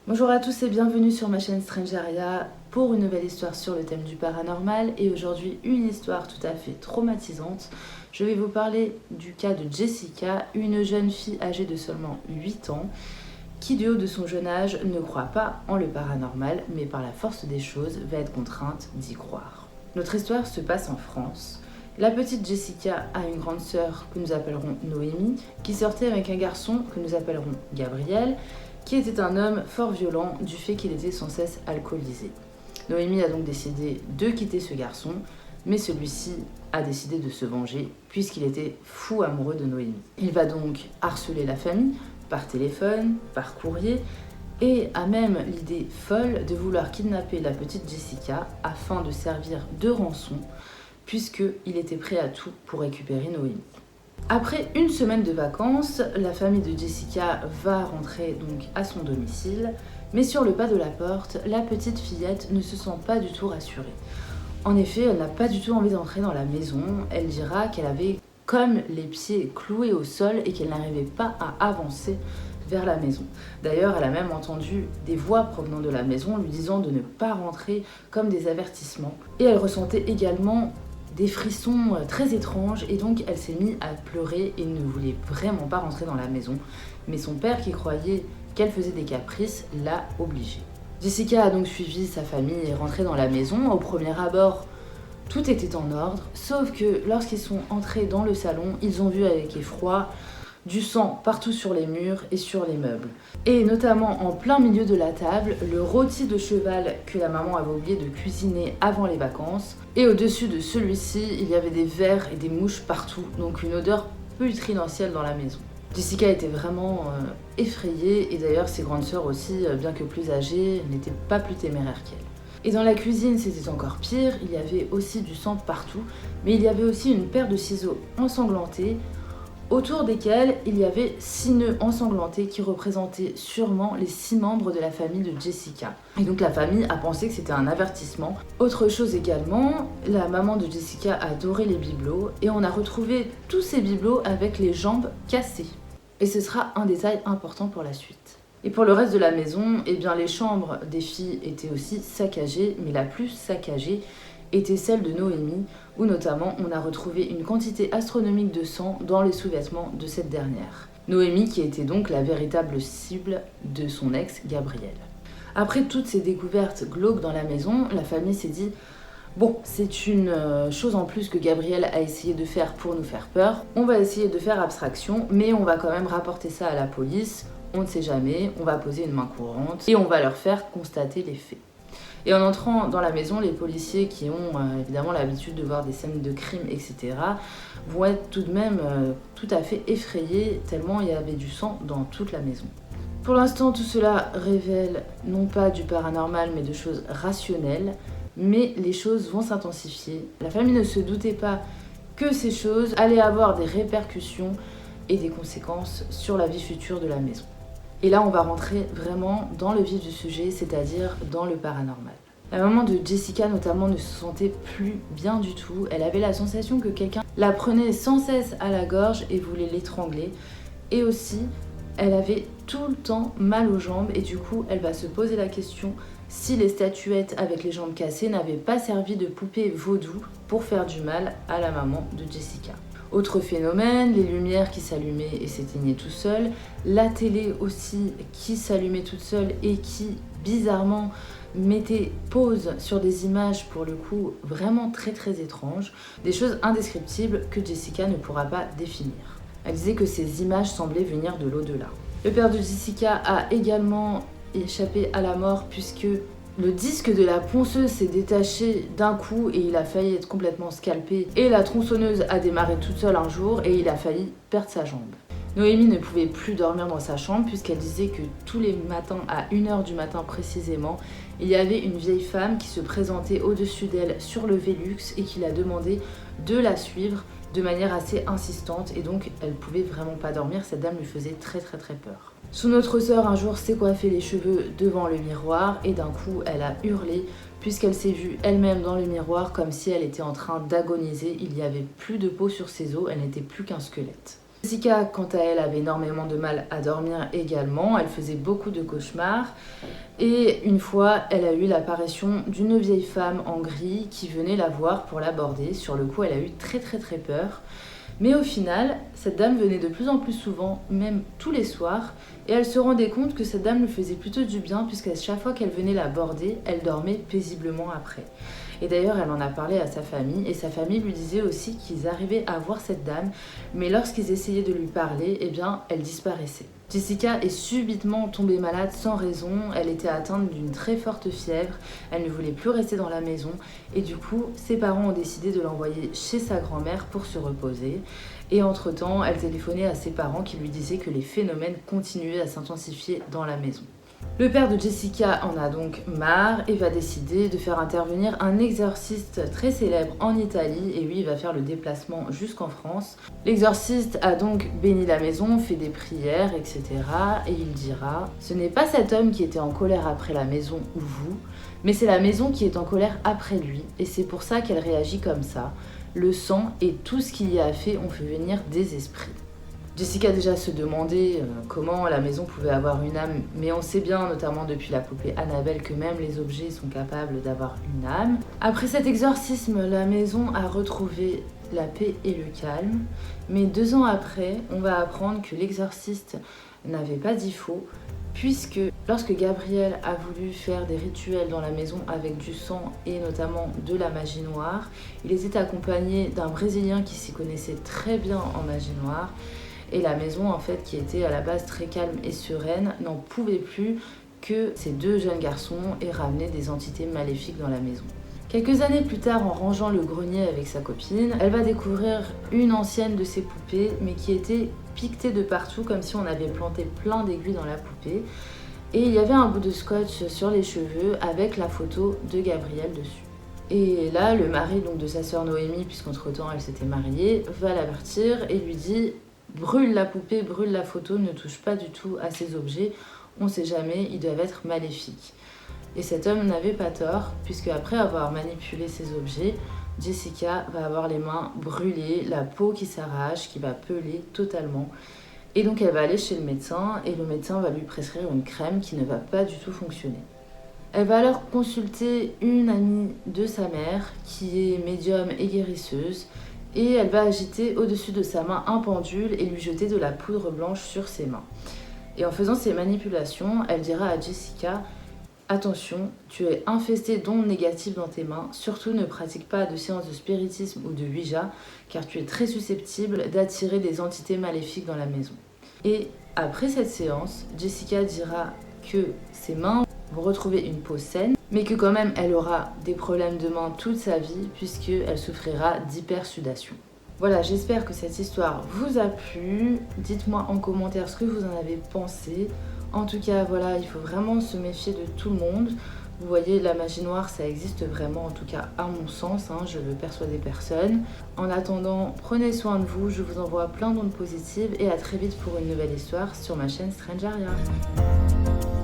Bonjour à tous et bienvenue sur ma chaîne Strangeria pour une nouvelle histoire sur le thème du paranormal et aujourd'hui une histoire tout à fait traumatisante. Je vais vous parler du cas de Jessica, une jeune fille âgée de seulement 8 ans qui du haut de son jeune âge ne croit pas en le paranormal mais par la force des choses va être contrainte d'y croire. Notre histoire se passe en France. La petite Jessica a une grande sœur que nous appellerons Noémie qui sortait avec un garçon que nous appellerons Gabriel qui était un homme fort violent du fait qu'il était sans cesse alcoolisé. Noémie a donc décidé de quitter ce garçon, mais celui-ci a décidé de se venger puisqu'il était fou amoureux de Noémie. Il va donc harceler la famille par téléphone, par courrier, et a même l'idée folle de vouloir kidnapper la petite Jessica afin de servir de rançon, puisqu'il était prêt à tout pour récupérer Noémie. Après une semaine de vacances, la famille de Jessica va rentrer donc à son domicile, mais sur le pas de la porte, la petite fillette ne se sent pas du tout rassurée. En effet, elle n'a pas du tout envie d'entrer dans la maison, elle dira qu'elle avait comme les pieds cloués au sol et qu'elle n'arrivait pas à avancer vers la maison. D'ailleurs, elle a même entendu des voix provenant de la maison lui disant de ne pas rentrer comme des avertissements. Et elle ressentait également des frissons très étranges et donc elle s'est mise à pleurer et ne voulait vraiment pas rentrer dans la maison. Mais son père, qui croyait qu'elle faisait des caprices, l'a obligée. Jessica a donc suivi sa famille et est rentrée dans la maison. Au premier abord, tout était en ordre, sauf que lorsqu'ils sont entrés dans le salon, ils ont vu avec effroi du sang partout sur les murs et sur les meubles. Et notamment en plein milieu de la table, le rôti de cheval que la maman avait oublié de cuisiner avant les vacances. Et au-dessus de celui-ci, il y avait des vers et des mouches partout, donc une odeur putridentielle dans la maison. Jessica était vraiment effrayée et d'ailleurs ses grandes sœurs aussi, bien que plus âgées, n'étaient pas plus téméraires qu'elle. Et dans la cuisine, c'était encore pire, il y avait aussi du sang partout, mais il y avait aussi une paire de ciseaux ensanglantés, autour desquels il y avait 6 nœuds ensanglantés qui représentaient sûrement les 6 membres de la famille de Jessica. Et donc la famille a pensé que c'était un avertissement. Autre chose également, la maman de Jessica adorait les bibelots et on a retrouvé tous ces bibelots avec les jambes cassées. Et ce sera un détail important pour la suite. Et pour le reste de la maison, eh bien les chambres des filles étaient aussi saccagées, mais la plus saccagée était celle de Noémie, où notamment on a retrouvé une quantité astronomique de sang dans les sous-vêtements de cette dernière. Noémie qui était donc la véritable cible de son ex Gabriel. Après toutes ces découvertes glauques dans la maison, la famille s'est dit bon, c'est une chose en plus que Gabriel a essayé de faire pour nous faire peur, on va essayer de faire abstraction, mais on va quand même rapporter ça à la police, on ne sait jamais, on va poser une main courante et on va leur faire constater les faits. Et en entrant dans la maison, les policiers qui ont évidemment l'habitude de voir des scènes de crime, etc., vont être tout de même tout à fait effrayés tellement il y avait du sang dans toute la maison. Pour l'instant, tout cela révèle non pas du paranormal mais de choses rationnelles, mais les choses vont s'intensifier. La famille ne se doutait pas que ces choses allaient avoir des répercussions et des conséquences sur la vie future de la maison. Et là, on va rentrer vraiment dans le vif du sujet, c'est-à-dire dans le paranormal. La maman de Jessica, notamment, ne se sentait plus bien du tout. Elle avait la sensation que quelqu'un la prenait sans cesse à la gorge et voulait l'étrangler. Et aussi, elle avait tout le temps mal aux jambes et du coup, elle va se poser la question si les statuettes avec les jambes cassées n'avaient pas servi de poupée vaudou pour faire du mal à la maman de Jessica. Autre phénomène, les lumières qui s'allumaient et s'éteignaient tout seules, la télé aussi qui s'allumait toute seule et qui, bizarrement, mettait pause sur des images pour le coup vraiment très très étranges, des choses indescriptibles que Jessica ne pourra pas définir. Elle disait que ces images semblaient venir de l'au-delà. Le père de Jessica a également échappé à la mort puisque le disque de la ponceuse s'est détaché d'un coup et il a failli être complètement scalpé. Et la tronçonneuse a démarré toute seule un jour et il a failli perdre sa jambe. Noémie ne pouvait plus dormir dans sa chambre puisqu'elle disait que tous les matins, à 1h du matin précisément, il y avait une vieille femme qui se présentait au-dessus d'elle sur le Velux et qui la demandait de la suivre de manière assez insistante et donc elle pouvait vraiment pas dormir, cette dame lui faisait très très très peur. Son autre sœur un jour s'est coiffé les cheveux devant le miroir et d'un coup elle a hurlé puisqu'elle s'est vue elle-même dans le miroir comme si elle était en train d'agoniser, il n'y avait plus de peau sur ses os, elle n'était plus qu'un squelette. Jessica, quant à elle, avait énormément de mal à dormir également, elle faisait beaucoup de cauchemars. Et une fois, elle a eu l'apparition d'une vieille femme en gris qui venait la voir pour l'aborder. Sur le coup, elle a eu très peur. Mais au final, cette dame venait de plus en plus souvent, même tous les soirs, et elle se rendait compte que cette dame lui faisait plutôt du bien, puisqu'à chaque fois qu'elle venait l'aborder, elle dormait paisiblement après. Et d'ailleurs, elle en a parlé à sa famille, et sa famille lui disait aussi qu'ils arrivaient à voir cette dame, mais lorsqu'ils essayaient de lui parler, eh bien, elle disparaissait. Jessica est subitement tombée malade sans raison, elle était atteinte d'une très forte fièvre, elle ne voulait plus rester dans la maison et du coup ses parents ont décidé de l'envoyer chez sa grand-mère pour se reposer. Et entre-temps, elle téléphonait à ses parents qui lui disaient que les phénomènes continuaient à s'intensifier dans la maison. Le père de Jessica en a donc marre et va décider de faire intervenir un exorciste très célèbre en Italie et lui il va faire le déplacement jusqu'en France. L'exorciste a donc béni la maison, fait des prières, etc. Et il dira: ce n'est pas cet homme qui était en colère après la maison ou vous, mais c'est la maison qui est en colère après lui et c'est pour ça qu'elle réagit comme ça. Le sang et tout ce qu'il y a fait ont fait venir des esprits. Jessica déjà se demandait comment la maison pouvait avoir une âme, mais on sait bien, notamment depuis la poupée Annabelle, que même les objets sont capables d'avoir une âme. Après cet exorcisme, la maison a retrouvé la paix et le calme, mais 2 ans après, on va apprendre que l'exorciste n'avait pas dit faux, puisque lorsque Gabriel a voulu faire des rituels dans la maison avec du sang et notamment de la magie noire, il était accompagné d'un Brésilien qui s'y connaissait très bien en magie noire. Et la maison, en fait, qui était à la base très calme et sereine, n'en pouvait plus que ces 2 jeunes garçons aient ramené des entités maléfiques dans la maison. Quelques années plus tard, en rangeant le grenier avec sa copine, elle va découvrir une ancienne de ses poupées, mais qui était piquetée de partout, comme si on avait planté plein d'aiguilles dans la poupée. Et il y avait un bout de scotch sur les cheveux avec la photo de Gabriel dessus. Et là, le mari donc, de sa sœur Noémie, puisqu'entre-temps elle s'était mariée, va l'avertir et lui dit: brûle la poupée, brûle la photo, ne touche pas du tout à ces objets, on sait jamais, ils doivent être maléfiques. Et cet homme n'avait pas tort, puisque après avoir manipulé ces objets, Jessica va avoir les mains brûlées, la peau qui s'arrache, qui va peler totalement. Et donc elle va aller chez le médecin, et le médecin va lui prescrire une crème qui ne va pas du tout fonctionner. Elle va alors consulter une amie de sa mère, qui est médium et guérisseuse, et elle va agiter au-dessus de sa main un pendule et lui jeter de la poudre blanche sur ses mains. Et en faisant ces manipulations, elle dira à Jessica: attention, tu es infestée d'ondes négatives dans tes mains, surtout ne pratique pas de séances de spiritisme ou de Ouija, car tu es très susceptible d'attirer des entités maléfiques dans la maison. Et après cette séance, Jessica dira que ses mains vont retrouver une peau saine, mais que quand même elle aura des problèmes de mains toute sa vie puisqu'elle souffrira d'hypersudation. Voilà, j'espère que cette histoire vous a plu. Dites-moi en commentaire ce que vous en avez pensé. En tout cas, voilà, il faut vraiment se méfier de tout le monde. Vous voyez, la magie noire, ça existe vraiment, en tout cas à mon sens, je veux persuader personne. En attendant, prenez soin de vous, je vous envoie plein d'ondes positives et à très vite pour une nouvelle histoire sur ma chaîne Strange Aria.